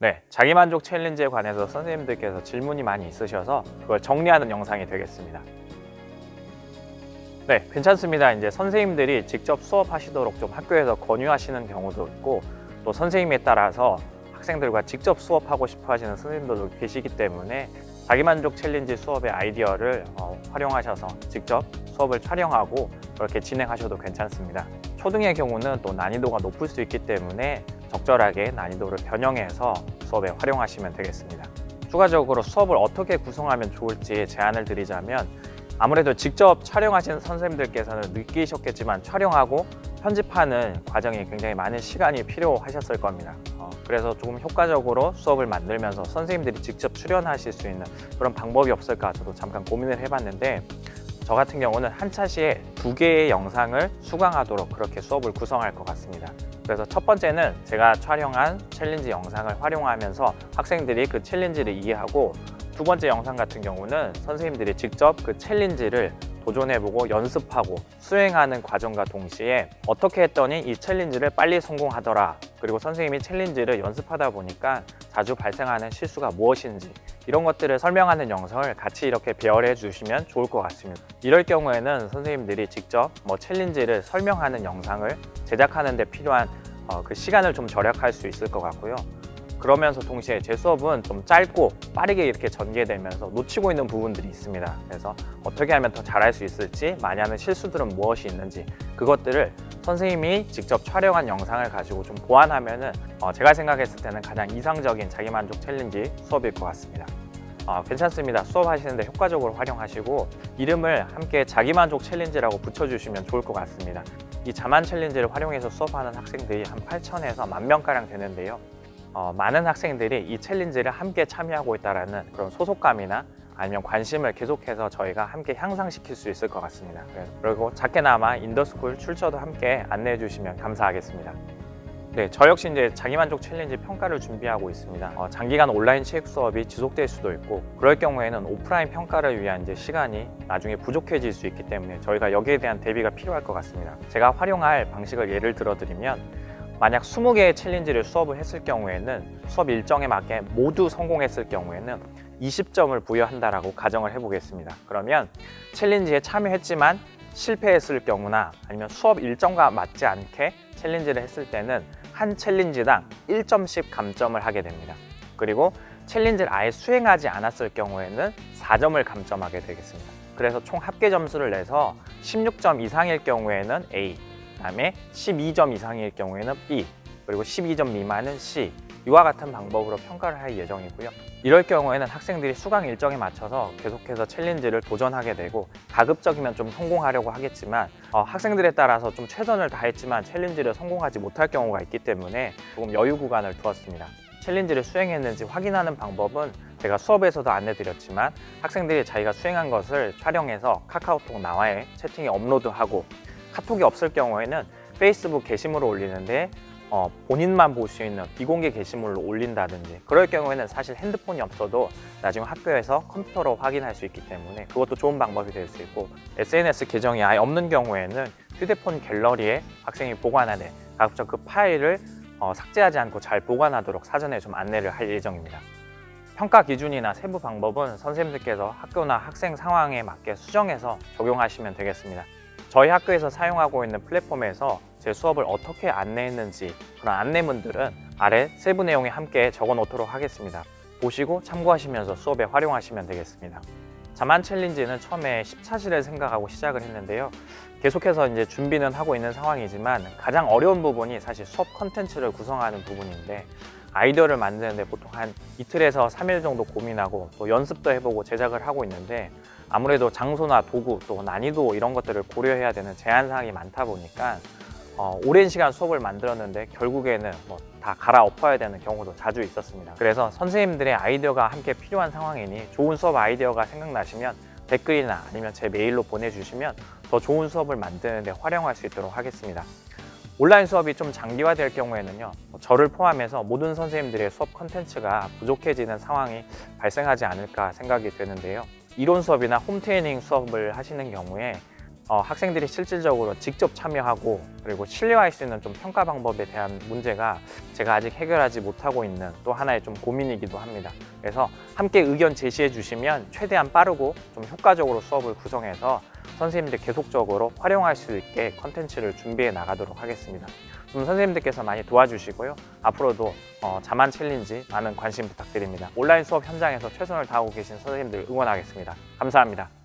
네, 자기만족 챌린지에 관해서 선생님들께서 질문이 많이 있으셔서 그걸 정리하는 영상이 되겠습니다. 네, 괜찮습니다. 이제 선생님들이 직접 수업하시도록 좀 학교에서 권유하시는 경우도 있고, 또 선생님에 따라서 학생들과 직접 수업하고 싶어 하시는 선생님들도 계시기 때문에 자기만족 챌린지 수업의 아이디어를 활용하셔서 직접 수업을 촬영하고 그렇게 진행하셔도 괜찮습니다. 초등의 경우는 또 난이도가 높을 수 있기 때문에 적절하게 난이도를 변형해서 수업에 활용하시면 되겠습니다. 추가적으로 수업을 어떻게 구성하면 좋을지 제안을 드리자면, 아무래도 직접 촬영하신 선생님들께서는 느끼셨겠지만 촬영하고 편집하는 과정이 굉장히 많은 시간이 필요하셨을 겁니다. 그래서 조금 효과적으로 수업을 만들면서 선생님들이 직접 출연하실 수 있는 그런 방법이 없을까 저도 잠깐 고민을 해봤는데, 저 같은 경우는 한 차시에 2개의 영상을 수강하도록 그렇게 수업을 구성할 것 같습니다. 그래서 첫 번째는 제가 촬영한 챌린지 영상을 활용하면서 학생들이 그 챌린지를 이해하고, 두 번째 영상 같은 경우는 선생님들이 직접 그 챌린지를 도전해보고 연습하고 수행하는 과정과 동시에 어떻게 했더니 이 챌린지를 빨리 성공하더라, 그리고 선생님이 챌린지를 연습하다 보니까 자주 발생하는 실수가 무엇인지 이런 것들을 설명하는 영상을 같이 이렇게 배열해 주시면 좋을 것 같습니다. 이럴 경우에는 선생님들이 직접 챌린지를 설명하는 영상을 제작하는 데 필요한 그 시간을 좀 절약할 수 있을 것 같고요. 그러면서 동시에 제 수업은 좀 짧고 빠르게 이렇게 전개되면서 놓치고 있는 부분들이 있습니다. 그래서 어떻게 하면 더 잘할 수 있을지, 많이 하는 실수들은 무엇이 있는지 그것들을 선생님이 직접 촬영한 영상을 가지고 좀 보완하면은 제가 생각했을 때는 가장 이상적인 자기만족 챌린지 수업일 것 같습니다. 괜찮습니다. 수업하시는데 효과적으로 활용하시고 이름을 함께 자기만족 챌린지라고 붙여주시면 좋을 것 같습니다. 이 자만 챌린지를 활용해서 수업하는 학생들이 한 8,000에서 10,000명가량 되는데요. 많은 학생들이 이 챌린지를 함께 참여하고 있다는 그런 소속감이나 아니면 관심을 계속해서 저희가 함께 향상시킬 수 있을 것 같습니다. 그리고 작게나마 인더스쿨 출처도 함께 안내해 주시면 감사하겠습니다. 네, 저 역시 이제 자기만족 챌린지 평가를 준비하고 있습니다. 장기간 온라인 체육 수업이 지속될 수도 있고, 그럴 경우에는 오프라인 평가를 위한 이제 시간이 나중에 부족해질 수 있기 때문에 저희가 여기에 대한 대비가 필요할 것 같습니다. 제가 활용할 방식을 예를 들어드리면, 만약 20개의 챌린지를 수업을 했을 경우에는 수업 일정에 맞게 모두 성공했을 경우에는 20점을 부여한다라고 가정을 해보겠습니다. 그러면 챌린지에 참여했지만 실패했을 경우나 아니면 수업 일정과 맞지 않게 챌린지를 했을 때는 한 챌린지당 1점씩 감점을 하게 됩니다. 그리고 챌린지를 아예 수행하지 않았을 경우에는 4점을 감점하게 되겠습니다. 그래서 총 합계 점수를 내서 16점 이상일 경우에는 A, 그다음에 12점 이상일 경우에는 B, 그리고 12점 미만은 C, 이와 같은 방법으로 평가를 할 예정이고요. 이럴 경우에는 학생들이 수강 일정에 맞춰서 계속해서 챌린지를 도전하게 되고, 가급적이면 좀 성공하려고 하겠지만 학생들에 따라서 좀 최선을 다했지만 챌린지를 성공하지 못할 경우가 있기 때문에 조금 여유 구간을 두었습니다. 챌린지를 수행했는지 확인하는 방법은 제가 수업에서도 안내드렸지만, 학생들이 자기가 수행한 것을 촬영해서 카카오톡 나와의 채팅에 업로드하고, 카톡이 없을 경우에는 페이스북 게시물을 올리는데 본인만 볼 수 있는 비공개 게시물로 올린다든지, 그럴 경우에는 사실 핸드폰이 없어도 나중에 학교에서 컴퓨터로 확인할 수 있기 때문에 그것도 좋은 방법이 될 수 있고, SNS 계정이 아예 없는 경우에는 휴대폰 갤러리에 학생이 보관하는 가급적 그 파일을 삭제하지 않고 잘 보관하도록 사전에 좀 안내를 할 예정입니다. 평가 기준이나 세부 방법은 선생님들께서 학교나 학생 상황에 맞게 수정해서 적용하시면 되겠습니다. 저희 학교에서 사용하고 있는 플랫폼에서 제 수업을 어떻게 안내했는지 그런 안내문들은 아래 세부 내용에 함께 적어 놓도록 하겠습니다. 보시고 참고하시면서 수업에 활용하시면 되겠습니다. 자만 챌린지는 처음에 10차시를 생각하고 시작을 했는데요. 계속해서 이제 준비는 하고 있는 상황이지만 가장 어려운 부분이 사실 수업 컨텐츠를 구성하는 부분인데, 아이디어를 만드는데 보통 한 이틀에서 3일 정도 고민하고 또 연습도 해보고 제작을 하고 있는데, 아무래도 장소나 도구 또 난이도 이런 것들을 고려해야 되는 제한사항이 많다 보니까 오랜 시간 수업을 만들었는데 결국에는 다 갈아엎어야 되는 경우도 자주 있었습니다. 그래서 선생님들의 아이디어가 함께 필요한 상황이니 좋은 수업 아이디어가 생각나시면 댓글이나 아니면 제 메일로 보내주시면 더 좋은 수업을 만드는 데 활용할 수 있도록 하겠습니다. 온라인 수업이 좀 장기화될 경우에는요, 저를 포함해서 모든 선생님들의 수업 컨텐츠가 부족해지는 상황이 발생하지 않을까 생각이 되는데요. 이론 수업이나 홈트레이닝 수업을 하시는 경우에 학생들이 실질적으로 직접 참여하고 그리고 신뢰할 수 있는 좀 평가 방법에 대한 문제가 제가 아직 해결하지 못하고 있는 또 하나의 좀 고민이기도 합니다. 그래서 함께 의견 제시해 주시면 최대한 빠르고 좀 효과적으로 수업을 구성해서 선생님들 계속적으로 활용할 수 있게 컨텐츠를 준비해 나가도록 하겠습니다. 좀 선생님들께서 많이 도와주시고요. 앞으로도 자만 챌린지 많은 관심 부탁드립니다. 온라인 수업 현장에서 최선을 다하고 계신 선생님들 응원하겠습니다. 감사합니다.